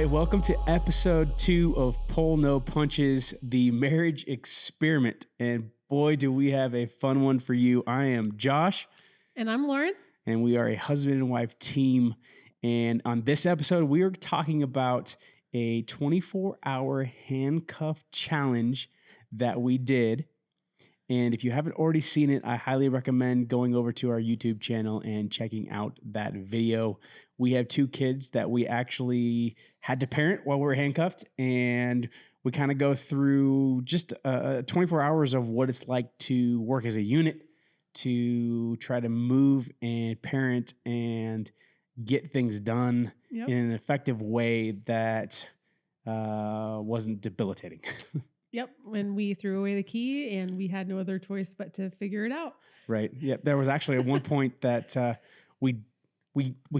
right, welcome to episode 2 of Pull No Punches, the marriage experiment. And boy, do we have a fun one for you. I am Josh. And I'm Lauren. And we are a husband and wife team. And on this episode, we are talking about a 24-hour handcuff challenge that we did. And if you haven't already seen it, I highly recommend going over to our YouTube channel and checking out that video. We have 2 kids that we actually had to parent while we were handcuffed. And we kind of go through just 24 hours of what it's like to work as a unit, to try to move and parent and get things done in an effective way that wasn't debilitating. Yep. When we threw away the key and we had no other choice but to figure it out. Right. Yep. There was actually at one point that we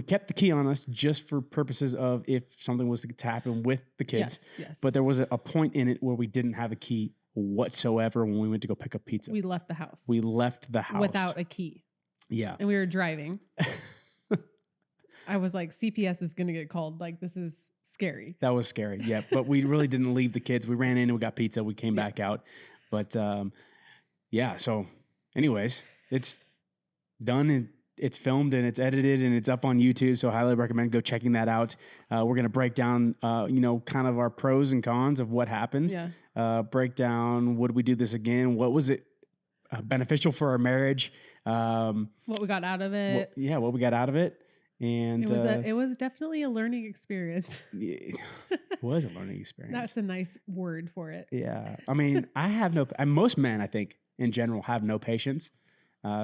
kept the key on us just for purposes of if something was to happen with the kids. Yes. But there was a point in it where we didn't have a key whatsoever when we went to go pick up pizza. We left the house. We left the house. Without a key. Yeah. And we were driving. I was like, CPS is going to get called. Like, this is scary. That was scary. Yeah. But we really didn't leave the kids. We ran in and we got pizza. We came back out. But yeah. So anyways, it's done and it's filmed and it's edited and it's up on YouTube. So I highly recommend go checking that out. We're going to break down, kind of our pros and cons of what happened. Yeah. Break down, would we do this again? What was it beneficial for our marriage? What we got out of it. What we got out of it. And it was definitely a learning experience. It was a learning experience. That's a nice word for it. Yeah. I mean, most men, I think, in general, have no patience.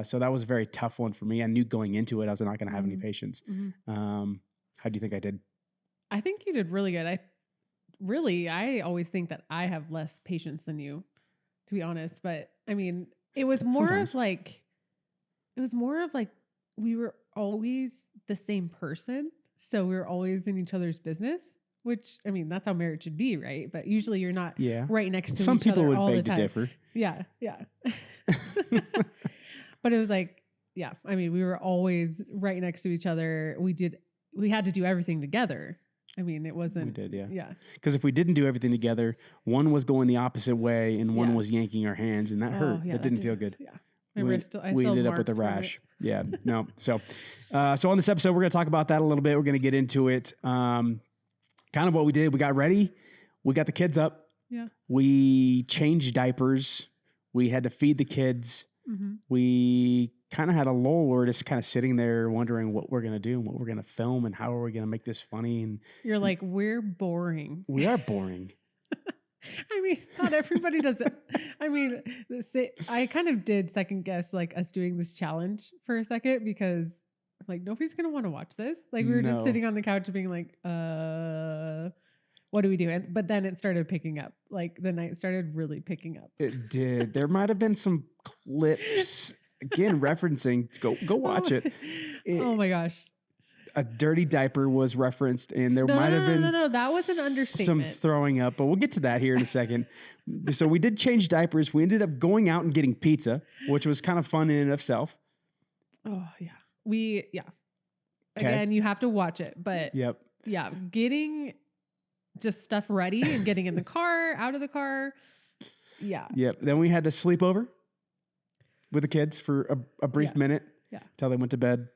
So that was a very tough one for me. I knew going into it, I was not going to have any patience. Mm-hmm. How do you think I did? I think you did really good. I always think that I have less patience than you, to be honest. But I mean, it was more of like we were always the same person. So we were always in each other's business, which, I mean, that's how marriage should be, right? But usually you're not right next to each other all the time. Some people would beg to differ. Yeah. But it was like, yeah, I mean, we were always right next to each other. We had to do everything together. I mean, it wasn't. We did, yeah. Yeah. Because if we didn't do everything together, one was going the opposite way and one was yanking our hands, and that hurt. That didn't feel good. Yeah. We ended up with a rash. Yeah. No. So on this episode, we're going to talk about that a little bit. We're going to get into it. Kind of what we did. We got ready. We got the kids up. Yeah. We changed diapers. We had to feed the kids. Mm-hmm. We kind of had a lull where we're just kind of sitting there wondering what we're going to do and what we're going to film and how are we going to make this funny. And you're like, we're boring. We are boring. I mean, not everybody does it. I mean, I kind of did second guess like us doing this challenge for a second because like nobody's going to want to watch this. Like we were just sitting on the couch being like, what do we do? But then it started picking up. Like the night started really picking up. It did. There might have been some clips again referencing. Go watch it. Oh my gosh. A dirty diaper was referenced, and there might have been that was an understatement. Some throwing up, but we'll get to that here in a second. So we did change diapers. We ended up going out and getting pizza, which was kind of fun in and of itself. Oh yeah. Again, you have to watch it, but getting just stuff ready and getting in the car, out of the car. Yeah. Yep. Then we had to sleep over with the kids for a brief minute till they went to bed.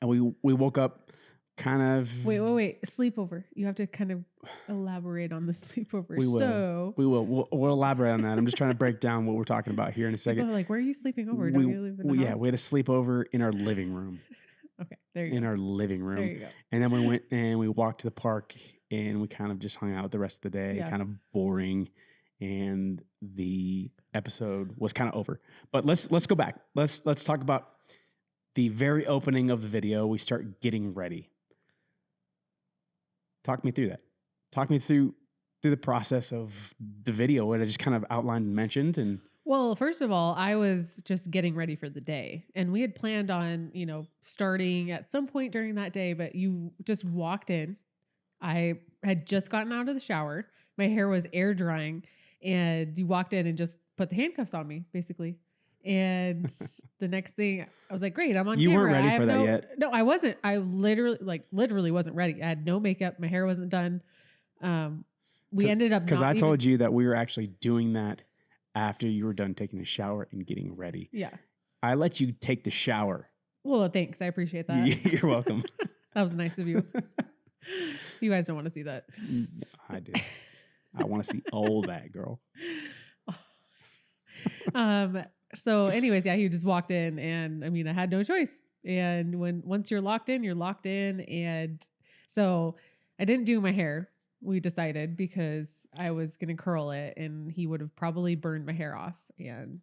And we woke up kind of... Wait. Sleepover. You have to kind of elaborate on the sleepover. We will. We'll elaborate on that. I'm just trying to break down what we're talking about here in a second. People are like, where are you sleeping over? Don't you live in the house? Yeah, we had a sleepover in our living room. Okay, there you go. In our living room. There you go. And then we went and we walked to the park and we kind of just hung out the rest of the day. Kind of boring. And the episode was kind of over. But let's go back. Let's talk about the very opening of the video. We start getting ready. Talk me through that. Talk me through the process of the video, what I just kind of outlined and mentioned. And well, first of all, I was just getting ready for the day, and we had planned on, starting at some point during that day, but you just walked in. I had just gotten out of the shower. My hair was air drying, and you walked in and just put the handcuffs on me, basically. And the next thing I was like, great, I'm on You camera. weren't ready I have for that yet. No, I wasn't. I literally wasn't ready. I had no makeup. My hair wasn't done. We ended up Because not I even, told you that we were actually doing that after you were done taking a shower and getting ready. Yeah. I let you take the shower. Well, thanks. I appreciate that. You're welcome. That was nice of you. You guys don't want to see that. I do. I want to see all that, girl. So anyways, yeah, he just walked in, and I mean, I had no choice. And once you're locked in, you're locked in. And so I didn't do my hair. We decided because I was going to curl it, and he would have probably burned my hair off. And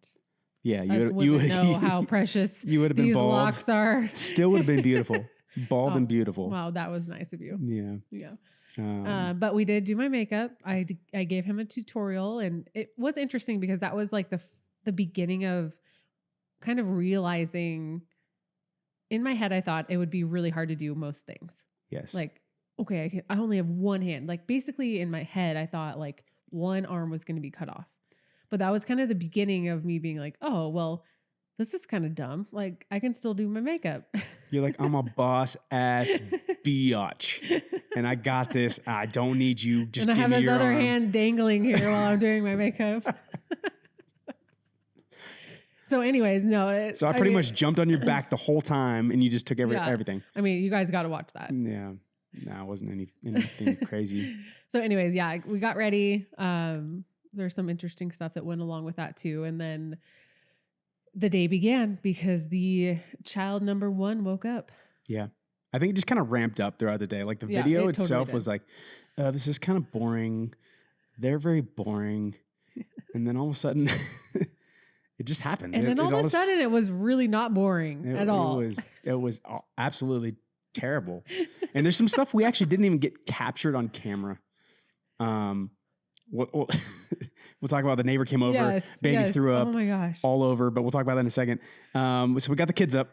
yeah, you would know how precious you would have been these bald. locks are. Still would have been beautiful. Bald and beautiful. Wow, that was nice of you. Yeah. Yeah. But we did do my makeup. I gave him a tutorial, and it was interesting because that was like the beginning of kind of realizing. In my head, I thought it would be really hard to do most things. Yes. Like, okay, I only have one hand. Like, basically in my head, I thought like one arm was going to be cut off. But that was kind of the beginning of me being like, oh, well, this is kind of dumb. Like, I can still do my makeup. You're like, I'm a boss ass biatch, and I got this. I don't need you. Just and I give have me this your other arm. hand dangling here while I'm doing my makeup. So anyways, no. So I pretty much jumped on your back the whole time, and you just took everything. I mean, you guys got to watch that. Yeah. No, it wasn't anything crazy. So anyways, yeah, we got ready. There's some interesting stuff that went along with that too. And then the day began because the child number 1 woke up. Yeah. I think it just kind of ramped up throughout the day. Like the Yeah, video it totally itself did. was like, this is kind of boring. They're very boring. And then all of a sudden it just happened. And then all of a sudden it was really not boring at all. It was absolutely terrible. And there's some stuff we actually didn't even get captured on camera. We'll talk about the neighbor came over, Yes, baby threw up oh my gosh. all over, but we'll talk about that in a second. So we got the kids up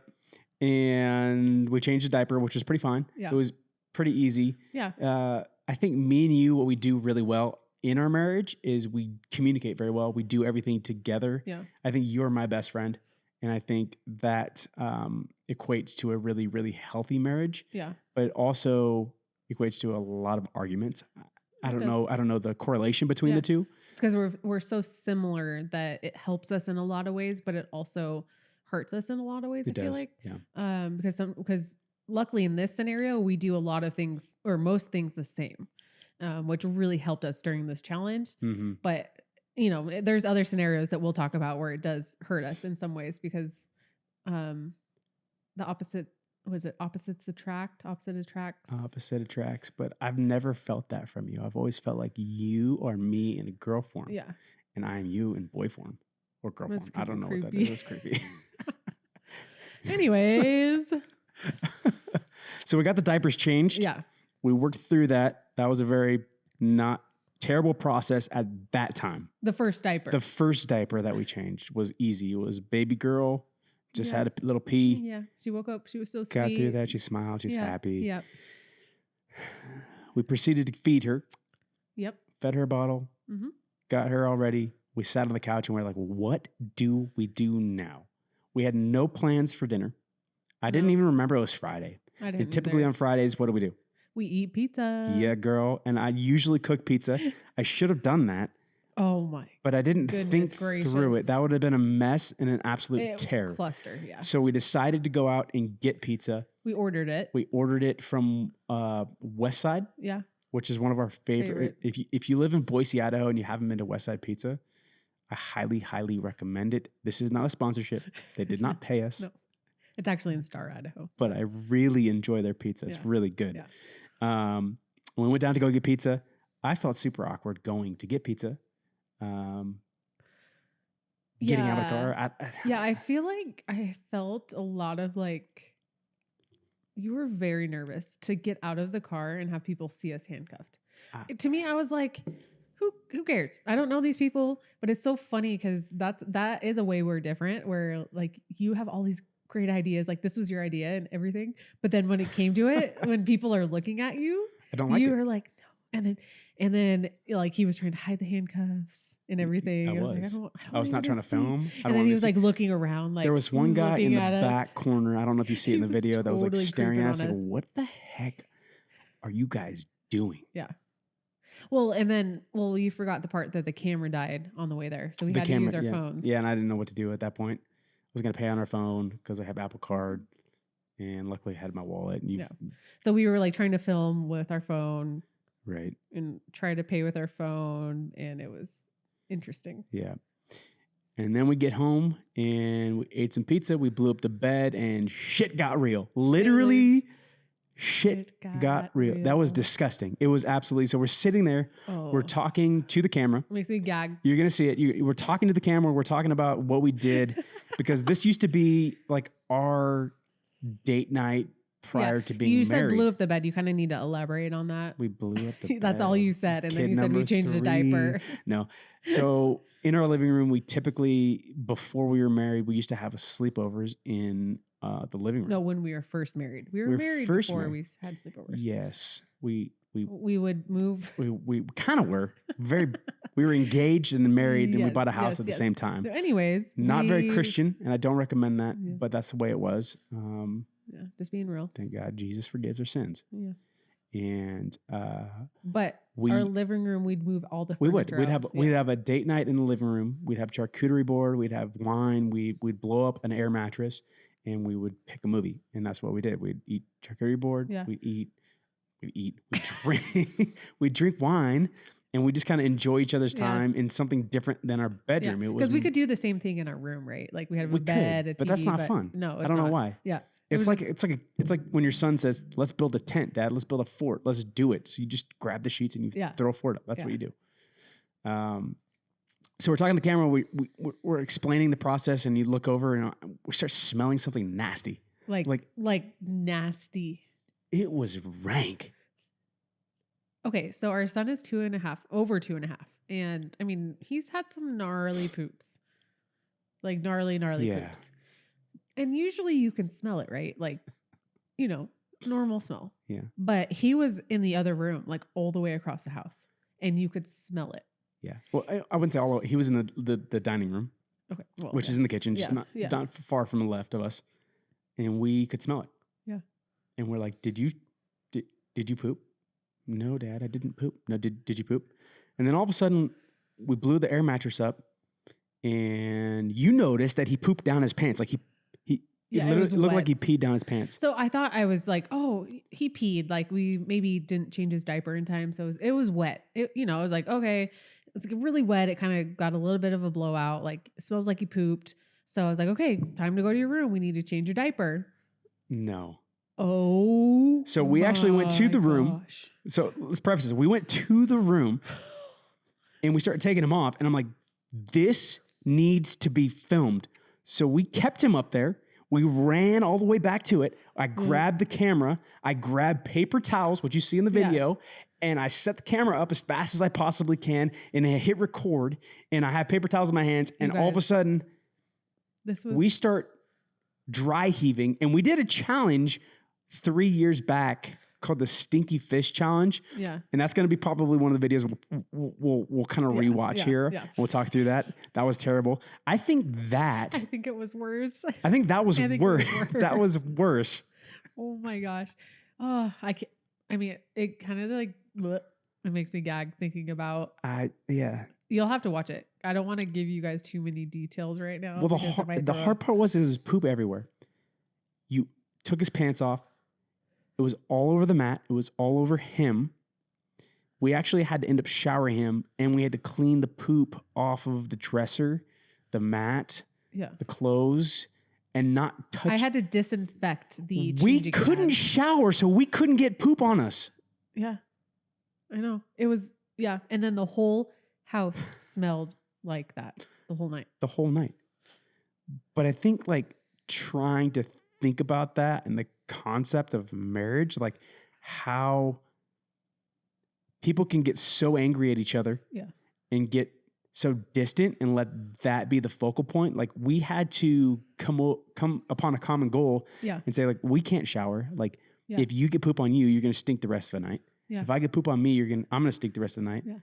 and we changed the diaper, which was pretty fine. Yeah. It was pretty easy. Yeah. I think me and you, what we do really well in our marriage is we communicate very well. We do everything together. Yeah. I think you're my best friend. And I think that equates to a really, really healthy marriage. Yeah. But it also equates to a lot of arguments. I don't know the correlation between the two. It's because we're so similar that it helps us in a lot of ways, but it also hurts us in a lot of ways. I feel like, yeah. Because luckily in this scenario we do a lot of things or most things the same, which really helped us during this challenge. Mm-hmm. But you know, there's other scenarios that we'll talk about where it does hurt us in some ways because the opposite attracts. Opposite attracts, but I've never felt that from you. I've always felt like you are me in a girl form. Yeah. And I am you in boy form or girl That's form. I don't know creepy. what that is. It's creepy. Anyways. So we got the diapers changed. Yeah. We worked through that. That was a very not terrible process at that time. The first diaper. The first diaper that we changed was easy. It was baby girl. Just had a little pee. Yeah. She woke up. She was so sweet. Got through that. She smiled. She's happy. Yep. We proceeded to feed her. Yep. Fed her a bottle. Mm-hmm. Got her all ready. We sat on the couch and we are like, what do we do now? We had no plans for dinner. I didn't even remember it was Friday. I didn't. And typically on Fridays, what do? We eat pizza. Yeah, girl. And I usually cook pizza. I should have done that. Oh my. But I didn't think through it. That would have been a mess and an absolute terror. Cluster, yeah. So we decided to go out and get pizza. We ordered it. We ordered it from West Side. Yeah. Which is one of our favorite. If you live in Boise, Idaho, and you haven't been to West Side Pizza, I highly, highly recommend it. This is not a sponsorship. They did not pay us. No. It's actually in Star, Idaho. But I really enjoy their pizza. It's really good. Yeah. When we went down to go get pizza, I felt super awkward going to get pizza. Getting out of the car. I feel like I felt a lot of like, you were very nervous to get out of the car and have people see us handcuffed. To me, I was like, who cares? I don't know these people, but it's so funny because that is a way we're different where like you have all these great ideas. Like this was your idea and everything. But then when it came to it, when people are looking at you, I don't like you it. were like, and then like he was trying to hide the handcuffs and everything. I was like, was. I don't I was want not you trying to see. film. I And don't then want he to was see. like looking around, like There was he one guy in looking the at us. back corner. I don't know if you see it in He the was video that was like totally staring at us creeping like, on us. what the heck are you guys doing? Yeah. Well, and then you forgot the part that the camera died on the way there, so we The had to use camera, our yeah. phones. Yeah, and I didn't know what to do at that point. I was going to pay on our phone because I have Apple Card, and luckily I had my wallet. And Yeah. So we were like trying to film with our phone, right, and try to pay with our phone, and it was interesting. Yeah. And then we get home and we ate some pizza. We blew up the bed and shit got real. Literally, shit got real. That was disgusting. It was absolutely. So we're sitting there. Oh. We're talking to the camera. Makes me gag. You're going to see it. We're talking to the camera. We're talking about what we did because this used to be like our date night prior to being married. You said blew up the bed. You kind of need to elaborate on that. We blew up the bed. That's all you said. And then you said we changed the diaper. No. So in our living room, we typically, before we were married, we used to have sleepovers in the living room. No, when we were first married. We were married before we had sleepovers. Yes. We would move. We kind of were. We were engaged and then married, and we bought a house at the same time. So anyways. Not very Christian, and I don't recommend that, but that's the way it was. Yeah, just being real. Thank God Jesus forgives our sins. Yeah. And but our living room, we'd move all the furniture. We'd have a date night in the living room. We'd have charcuterie board. We'd have wine. We'd blow up an air mattress, and we would pick a movie. And that's what we did. We'd eat charcuterie board. Yeah. We drink. We drink wine, and we just kind of enjoy each other's time in something different than our bedroom. Yeah. Because we could do the same thing in our room, right? Like we had a bed, a TV, but that's not fun. No, I don't know why. Yeah. It's like when your son says, "Let's build a tent, Dad. Let's build a fort. Let's do it." So you just grab the sheets and you throw a fort up. That's what you do. So we're talking to the camera. We're explaining the process, and you look over and we start smelling something nasty. Like nasty. It was rank. Okay, so our son is 2.5, over 2.5, and I mean he's had some gnarly poops, like gnarly poops. And usually you can smell it, right? Like, normal smell. Yeah. But he was in the other room, like all the way across the house, and you could smell it. Yeah. Well, I wouldn't say all the way. He was in the dining room, okay, which is in the kitchen, just not far from the left of us, and we could smell it. Yeah. And we're like, did you poop? No, Dad, I didn't poop. No, did you poop? And then all of a sudden, we blew the air mattress up, and you noticed that he pooped down his pants, like it literally looked like he peed down his pants. So I thought, I was like, oh, he peed. Like we maybe didn't change his diaper in time. So it was wet. I was like, okay, it's really wet. It kind of got a little bit of a blowout. Like it smells like he pooped. So I was like, okay, time to go to your room. We need to change your diaper. No. Oh. So we actually went to the room. So let's preface this. We went to the room and we started taking him off. And I'm like, this needs to be filmed. So we kept him up there. We ran all the way back to it. I grabbed the camera. I grabbed paper towels, which you see in the video, and I set the camera up as fast as I possibly can, and I hit record, and I have paper towels in my hands, and all of a sudden, we start dry heaving, and we did a challenge 3 years back called the Stinky Fish Challenge. Yeah. And that's going to be probably one of the videos we'll kind of rewatch here. Yeah. We'll talk through that. That was terrible. I think it was worse. I think that was worse. That was worse. Oh my gosh. Oh, it kind of like, bleh, it makes me gag thinking about. You'll have to watch it. I don't want to give you guys too many details right now. Well, the hard part was his poop everywhere. You took his pants off. It was all over the mat. It was all over him. We actually had to end up showering him, and we had to clean the poop off of the dresser, the mat, the clothes, and not touch. I had to disinfect the We couldn't shower, so we couldn't get poop on us. Yeah, I know. It was, and then the whole house smelled like that the whole night. The whole night. But I think like trying to think about that and the concept of marriage, like how people can get so angry at each other and get so distant and let that be the focal point. Like we had to come upon a common goal and say like, we can't shower. Like if you get poop on you, you're going to stink the rest of the night. Yeah. If I get poop on me, I'm gonna stink the rest of the night. Yeah.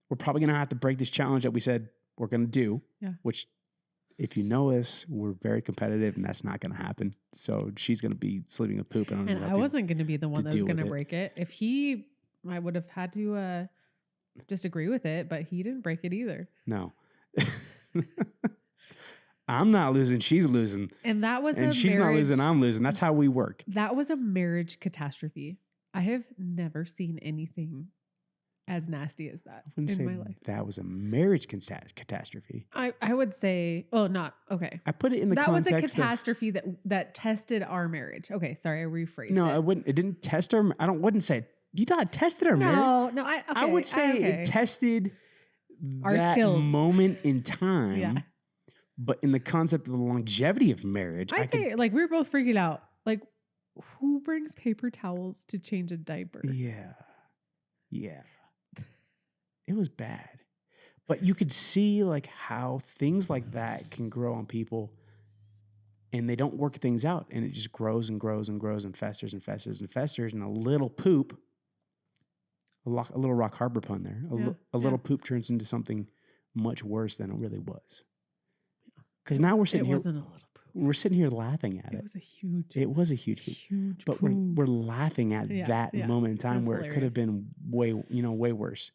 We're probably gonna have to break this challenge that we said we're gonna do. Yeah. Which, if you know us, we're very competitive, and that's not gonna happen. So she's gonna be sleeping with poop, And I wasn't going to be the one that was going to break it. I would have had to just agree with it, but he didn't break it either. No. I'm not losing, she's losing. And that was and she's not losing, I'm losing. That's how we work. That was a marriage catastrophe. I have never seen anything as nasty as that in my life. That was a marriage catastrophe. I would say, not okay. I put it in the context. That was a catastrophe that tested our marriage. Okay, sorry, I rephrased it. No, I wouldn't. It didn't test our. I wouldn't say. You thought it tested our marriage? No. I would say it tested our that skills. moment in time. Yeah. But in the concept of the longevity of marriage, I'd say like we were both freaking out. Like, who brings paper towels to change a diaper? Yeah. It was bad. But you could see like how things like that can grow on people, and they don't work things out, and it just grows and grows and grows and festers and festers and festers, and a little poop, a little Rock Harbor pun there, a little poop turns into something much worse than it really was. Because now we're sitting here. It wasn't a little poop. We're sitting here laughing at it. It was a huge. It was a huge poop. Huge but poop. we're laughing at that moment in time where hilarious. It could have been way worse.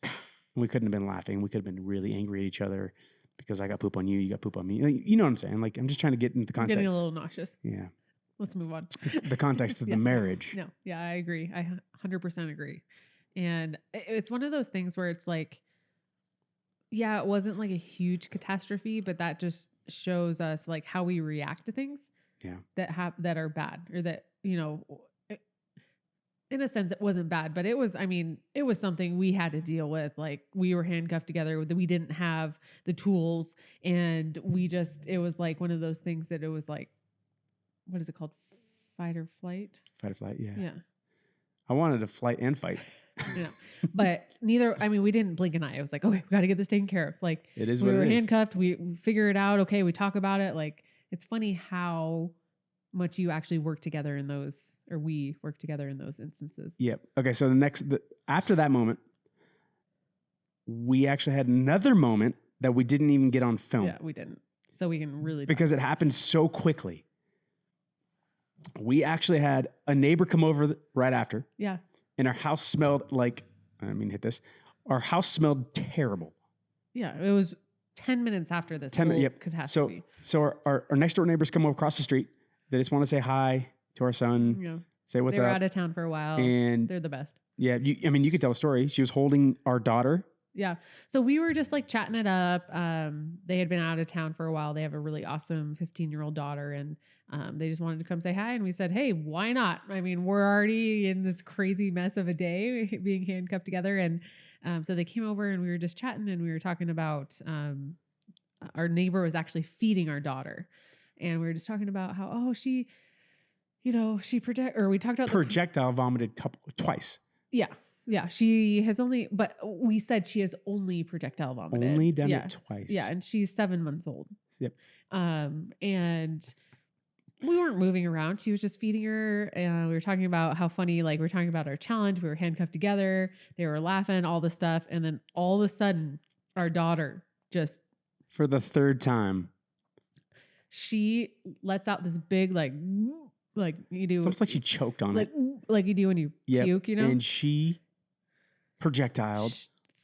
We couldn't have been laughing. We could have been really angry at each other because I got poop on you, you got poop on me. Like, you know what I'm saying? Like, I'm just trying to get into the context. I'm getting a little nauseous. Yeah. Let's move on. The context of the marriage. No, yeah, I agree. I 100% agree. And it's one of those things where it's like, yeah, it wasn't like a huge catastrophe, but that just shows us like how we react to things. Yeah. That are bad, or that, in a sense, it wasn't bad, but it was something we had to deal with. Like, we were handcuffed together. We didn't have the tools, and it was like one of those things that it was like, what is it called? Fight or flight? Fight or flight, yeah. Yeah. I wanted to flight and fight. Yeah. But we didn't blink an eye. It was like, okay, we got to get this taken care of. Like, it is we what were it handcuffed. We figure it out. Okay. We talk about it. Like, it's funny how much you actually work together in those, or we work together in those instances. Yep. Okay. So after that moment, we actually had another moment that we didn't even get on film. Yeah, we didn't. So we can really, because it happened so quickly. We actually had a neighbor come over right after. Yeah. And our house smelled like, our house smelled terrible. Yeah. It was 10 minutes after this catastrophe. So our next door neighbors come over across the street. They just want to say hi to our son. Yeah. Say what's up. They were up. out of town for a while. And they're the best. Yeah. You could tell a story. She was holding our daughter. Yeah. So we were just like chatting it up. They had been out of town for a while. They have a really awesome 15-year-old daughter, and they just wanted to come say hi. And we said, hey, why not? I mean, we're already in this crazy mess of a day being handcuffed together. And so they came over, and we were just chatting, and we were talking about our neighbor was actually feeding our daughter. And we were just talking about how, she we talked about projectile vomited twice. Yeah. Yeah, she has but we said she has only projectile vomited. Only done it twice. Yeah, and she's 7 months old. Yep. And we weren't moving around. She was just feeding her. And we were talking about how funny, like, we were talking about our challenge. We were handcuffed together. They were laughing, all this stuff. And then all of a sudden, our daughter just... For the third time. She lets out this big, like you do... It's almost like she choked on it. Like you do when you puke, And she... projectiled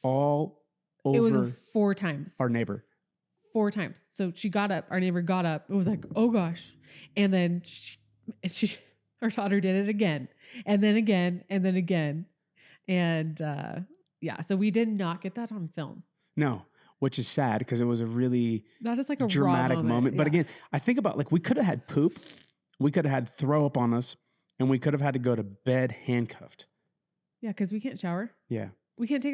all over. It was 4 times. Our neighbor. 4 times. So she got up. Our neighbor got up. It was like, oh gosh. And then our daughter did it again, and then again, and then again. And so we did not get that on film. No, which is sad because it was a really that is like a dramatic raw moment. But again, I think about, like, we could have had poop, we could have had throw up on us, and we could have had to go to bed handcuffed. Yeah, because we can't shower. Yeah. We can't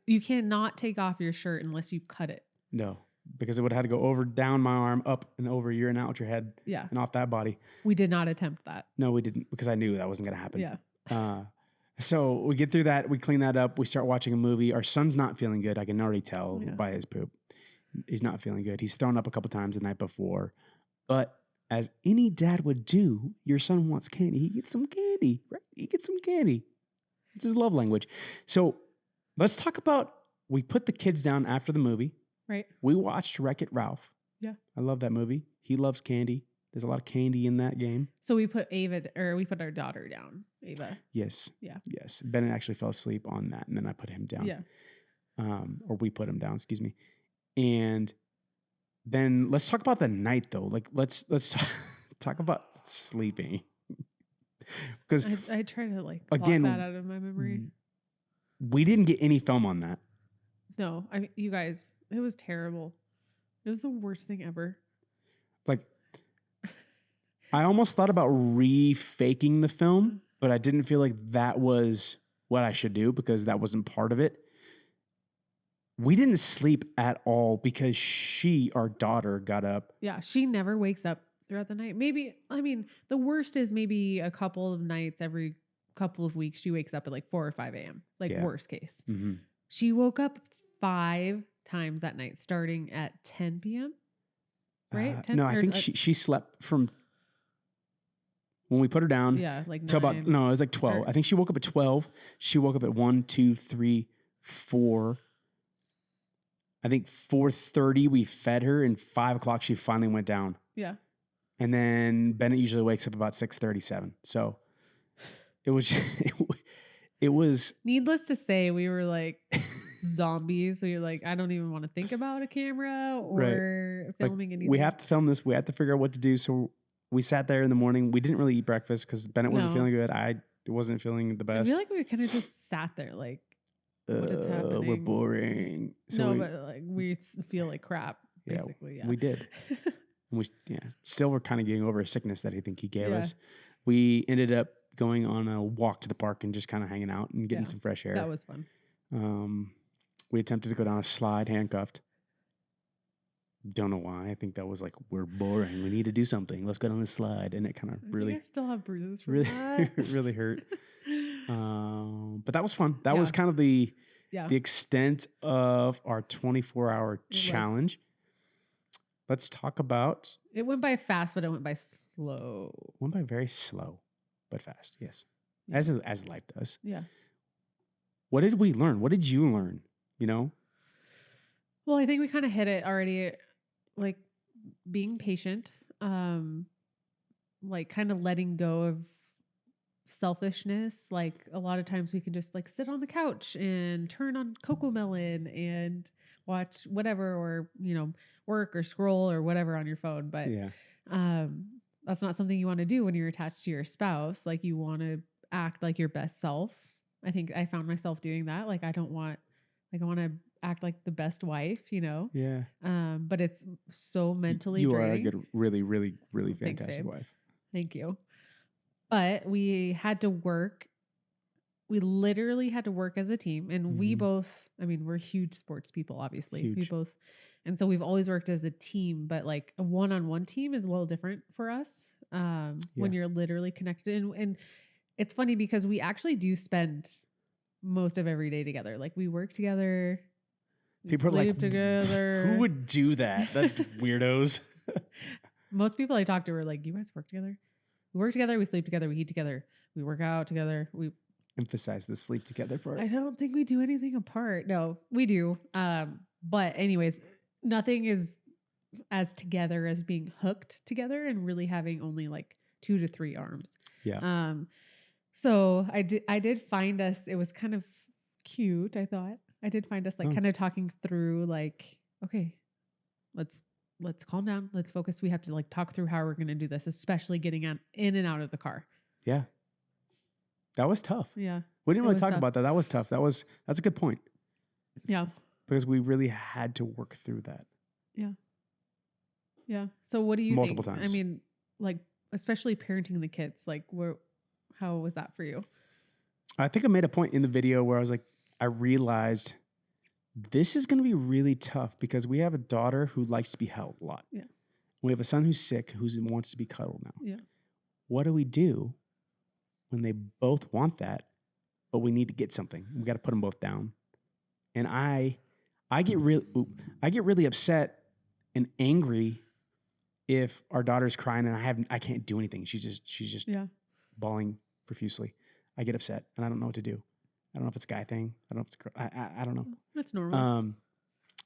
you cannot take off your shirt unless you cut it. No, because it would have had to go down my arm, up and over your and out your head. Yeah. And off that body. We did not attempt that. No, we didn't, because I knew that wasn't going to happen. Yeah. So we get through that. We clean that up. We start watching a movie. Our son's not feeling good. I can already tell by his poop. He's not feeling good. He's thrown up a couple times the night before. But as any dad would do, your son wants candy. He gets some candy, right? He gets some candy. It's his love language. So let's talk about, we put the kids down after the movie. Right. We watched Wreck-It Ralph. Yeah. I love that movie. He loves candy. There's a lot of candy in that game. So we put our daughter down. Ava. Yes. Yeah. Yes. Bennett actually fell asleep on that, and then I put him down. Yeah. Or we put him down, excuse me. And then let's talk about the night though. Like let's talk about sleeping. Because I try to like again, block that out of my memory. We didn't get any film on that. No, you guys, it was terrible. It was the worst thing ever. Like, I almost thought about re-faking the film, but I didn't feel like that was what I should do because that wasn't part of it. We didn't sleep at all because our daughter, got up. Yeah, she never wakes up throughout the night. Maybe, the worst is maybe a couple of nights every couple of weeks she wakes up at like 4 or 5 a.m. Worst case. Mm-hmm. She woke up 5 times that night, starting at 10 p.m. Right? 10, no, I think she slept from when we put her down. Yeah, like till 9. about, no, it was like 12. I think she woke up at 12. She woke up at 1, 2, 3, 4. I think 4:30 we fed her, and 5 o'clock she finally went down. Yeah. And then Bennett usually wakes up about 6:37. So it was it was needless to say, we were like zombies. We were like, I don't even want to think about a camera or filming anything. We have to film this. We have to figure out what to do. So we sat there in the morning. We didn't really eat breakfast because Bennett wasn't feeling good. I wasn't feeling the best. I feel like we kind of just sat there like, what is happening? We're boring. So but like we feel like crap, basically. Yeah, we did. And we still were kind of getting over a sickness that I think he gave us. We ended up going on a walk to the park and just kind of hanging out and getting some fresh air. That was fun. We attempted to go down a slide handcuffed. Don't know why. I think that was like, we're boring. We need to do something. Let's go down the slide. And it kind of really... I still have bruises from that. really hurt. But that was fun. That was kind of the extent of our 24-hour challenge. Let's talk about... It went by fast, but it went by slow. Went by very slow, but fast. Yes. As life does. Yeah. What did we learn? What did you learn? You know? Well, I think we kind of hit it already, like being patient, like kind of letting go of selfishness. Like a lot of times we can just like sit on the couch and turn on Cocomelon and watch whatever, or, work or scroll or whatever on your phone. But that's not something you want to do when you're attached to your spouse. Like you want to act like your best self. I think I found myself doing that. Like I want to act like the best wife, Yeah. But it's so mentally draining. draining. You are a good, really, really, really fantastic wife. Thank you. But we had to work. We literally had to work as a team. And we both, we're huge sports people, obviously. Huge. We both, and so we've always worked as a team, but like a one-on-one team is a little different for us when you're literally connected. And it's funny because we actually do spend most of every day together. Like we work together. People are like, together. Who would do that? That's weirdos. Most people I talk to are like, you guys work together? We work together, we sleep together, we eat together, we work out together. We emphasize the sleep together part. I don't think we do anything apart. No, we do. But anyways, nothing is as together as being hooked together and really having only like 2 to 3 arms. Yeah. So I did find us, it was kind of cute, I thought. I did find us like kind of talking through like, okay, let's calm down. Let's focus. We have to like talk through how we're going to do this, especially getting in and out of the car. Yeah. That was tough. Yeah. We didn't really talk about that. That was tough. That's a good point. Yeah. Because we really had to work through that. Yeah. Yeah. So what do you Multiple think? times. Like, especially parenting the kids, like how was that for you? I think I made a point in the video where I realized this is going to be really tough because we have a daughter who likes to be held a lot. Yeah. We have a son who's sick, who wants to be cuddled now. Yeah. What do we do when they both want that, but we need to get something? We got to put them both down. And I get really upset and angry if our daughter's crying and I can't do anything. She's just bawling profusely. I get upset and I don't know what to do. I don't know if it's a guy thing. I don't know if it's a girl. I don't know. That's normal.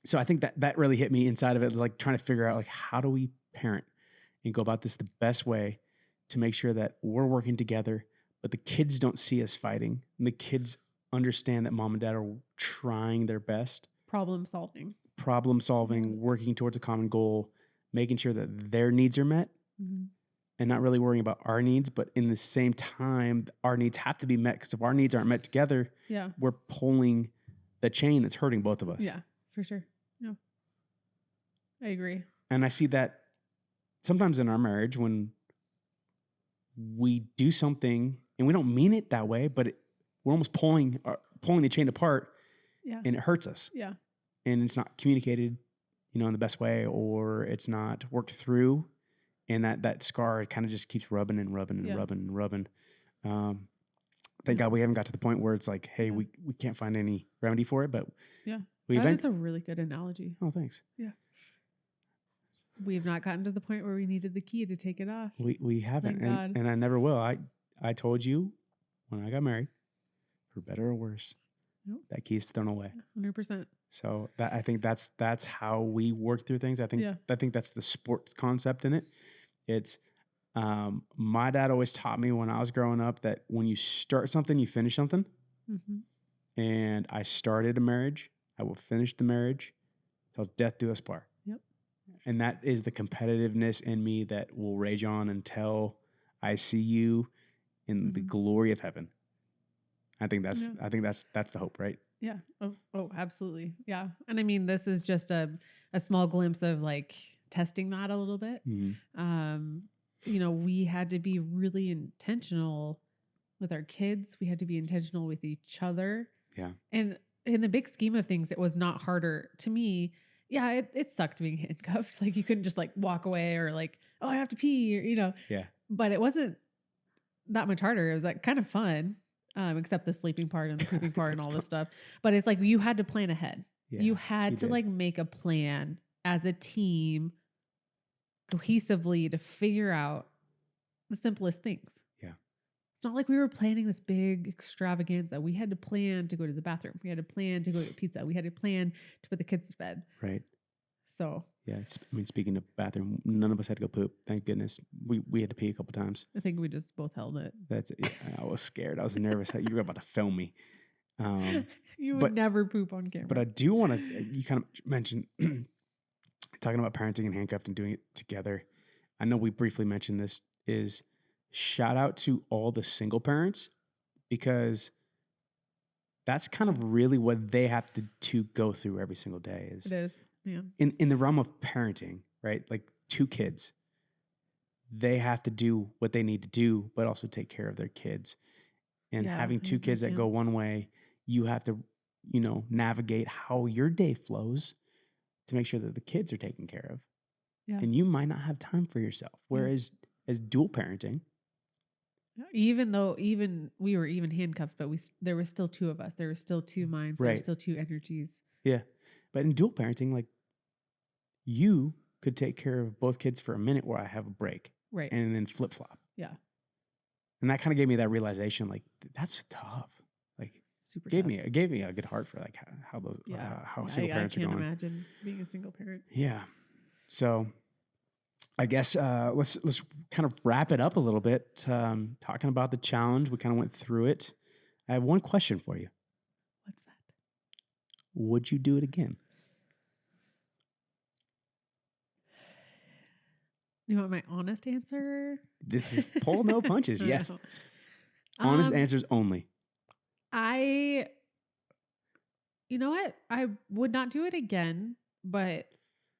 So I think that really hit me inside of it, like trying to figure out like how do we parent and go about this the best way to make sure that we're working together, but the kids don't see us fighting, and the kids understand that mom and dad are trying their best, Problem solving. problem solving, working towards a common goal, making sure that their needs are met, and not really worrying about our needs. But in the same time, our needs have to be met, because if our needs aren't met together, we're pulling the chain that's hurting both of us. Yeah, for sure. Yeah, I agree. And I see that sometimes in our marriage when we do something and we don't mean it that way, but we're almost pulling the chain apart, and it hurts us. Yeah. And it's not communicated, in the best way, or it's not worked through. And that scar kind of just keeps rubbing and rubbing and rubbing and rubbing. Thank God we haven't got to the point where it's like, hey, we can't find any remedy for it, but that's a really good analogy. Oh, thanks. Yeah. We've not gotten to the point where we needed the key to take it off. We haven't, and I never will. I told you when I got married, for better or worse, that key's thrown away. 100%. So I think that's how we work through things. I think that's the sport concept in it. It's my dad always taught me when I was growing up that when you start something, you finish something. And I started a marriage. I will finish the marriage till death do us part. And that is the competitiveness in me that will rage on until I see you in the glory of heaven. I think that's the hope, right? Yeah. Oh, absolutely. Yeah. And I mean, this is just a small glimpse of like testing that a little bit. We had to be really intentional with our kids. We had to be intentional with each other. Yeah. And in the big scheme of things, it was not harder to me. Yeah, it sucked being handcuffed. Like you couldn't just like walk away or like, oh, I have to pee, or. Yeah. But it wasn't that much harder. It was like kind of fun, except the sleeping part and the pooping part and all this stuff. But it's like you had to plan ahead. Yeah, you had to like make a plan as a team cohesively to figure out the simplest things. Yeah. It's not like we were planning this big extravaganza. We had to plan to go to the bathroom. We had to plan to go get pizza. We had to plan to put the kids to bed. Right. So. Yeah. Speaking of bathroom, none of us had to go poop. Thank goodness. We had to pee a couple times. I think we just both held it. That's it. I was scared. I was nervous. You were about to film me. You would never poop on camera. But I do want to, you kind of mentioned talking about parenting and handcuffed and doing it together. I know we briefly mentioned this, is shout out to all the single parents, because that's kind of really what they have to go through every single day. It is. Yeah. In the realm of parenting, right? Like 2 kids, they have to do what they need to do, but also take care of their kids. And having 2 kids that go one way, you have to, navigate how your day flows to make sure that the kids are taken care of. Yeah. And you might not have time for yourself. Whereas as dual parenting, even though we were handcuffed, but there were still 2 of us. There were still 2 minds. Right. There were still 2 energies. Yeah. But in dual parenting, like you could take care of both kids for a minute where I have a break. Right. And then flip flop. Yeah. And that kind of gave me that realization, like that's tough. Like super gave me a good heart for like how those how single parents are going. I can't imagine being a single parent. Yeah. So I guess let's kind of wrap it up a little bit. Talking about the challenge, we kind of went through it. I have one question for you. What's that? Would you do it again? You want my honest answer? This is pull no punches. Yes. Honest answers only. You know what? I would not do it again, but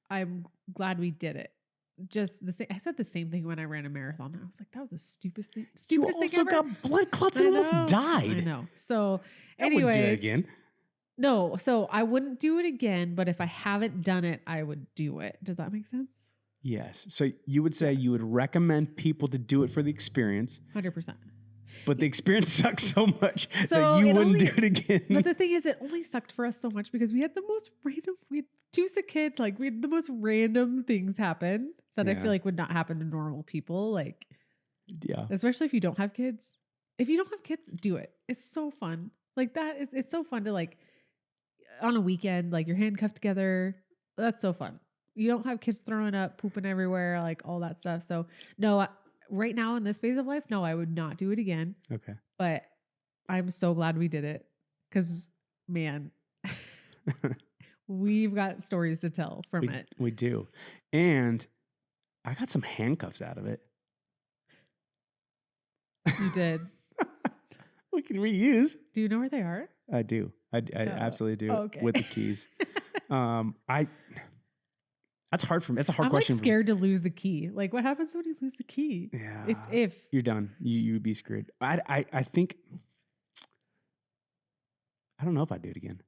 I'm glad we did it. Just the same. I said the same thing when I ran a marathon. I was like, that was the stupidest thing ever. You also got blood clots and almost died. I know. So anyways. I wouldn't do it again. No. So I wouldn't do it again, but if I haven't done it, I would do it. Does that make sense? Yes. So you would say you would recommend people to do it for the experience. 100%. But the experience sucked so much that you wouldn't do it again. But the thing is, it only sucked for us so much because we had the most random, we had 2 sick kids. Like we had the most random things happen that I feel like would not happen to normal people. Like, especially if you don't have kids. If you don't have kids, do it. It's so fun. Like that is it's so fun to like on a weekend, like you're handcuffed together. That's so fun. You don't have kids throwing up, pooping everywhere, like all that stuff. So no, right now in this phase of life, no, I would not do it again. Okay. But I'm so glad we did it because man, we've got stories to tell from it. We do. And I got some handcuffs out of it. You did. We can reuse. Do you know where they are? I do. I absolutely do. Okay. With the keys. That's hard for me. That's a hard I'm question. like scared to lose the key. Like, what happens when you lose the key? Yeah. If you're done, you'd be screwed. I think. I don't know if I'd do it again.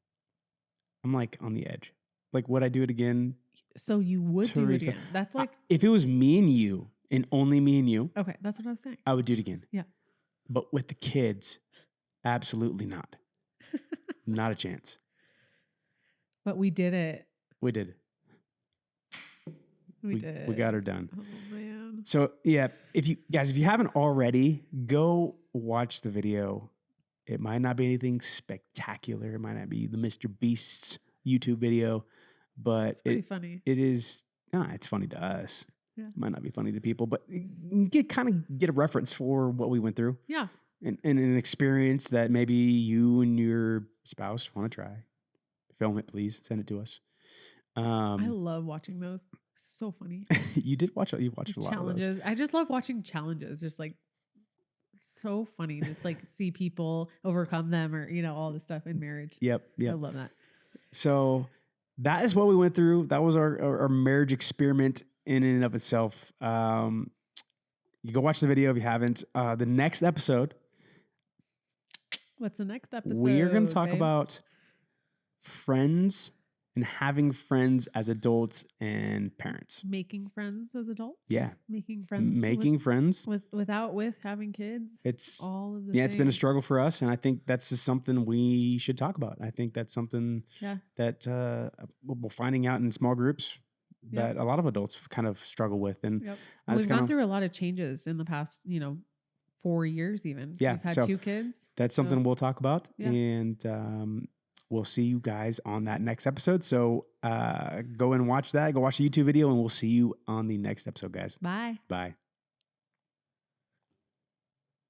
I'm like on the edge. Like, would I do it again? So you would do it again. That's like if it was me and you and only me and you. Okay, that's what I was saying. I would do it again. Yeah. But with the kids, absolutely not. Not a chance. But we did it. We did. We did. We got her done. Oh man. So yeah, if you haven't already, go watch the video. It might not be anything spectacular. It might not be the Mr. Beast's YouTube video, but it's pretty funny. It is. It's funny to us. Yeah. It might not be funny to people, but you get a reference for what we went through. Yeah. And an experience that maybe you and your spouse want to try. Film it, please. Send it to us. I love watching those. So funny. You watched a lot challenges. of those. I just love watching challenges. Just like so funny. Just like see people overcome them or all this stuff in marriage. Yep. I love that. So that is what we went through. That was our marriage experiment in and of itself. You go watch the video if you haven't. The next episode. What's the next episode? We're going to talk about friends and having friends as adults and parents. Making friends as adults? Yeah. Making friends. With having kids. It's all of the things. It's been a struggle for us. And I think that's just something we should talk about. I think that's something that we're finding out in small groups that a lot of adults kind of struggle with. And we've gone through a lot of changes in the past, 4 years even. Yeah. We've had 2 kids. That's something we'll talk about. Yeah. And we'll see you guys on that next episode. So go and watch that. Go watch the YouTube video and we'll see you on the next episode, guys. Bye. Bye.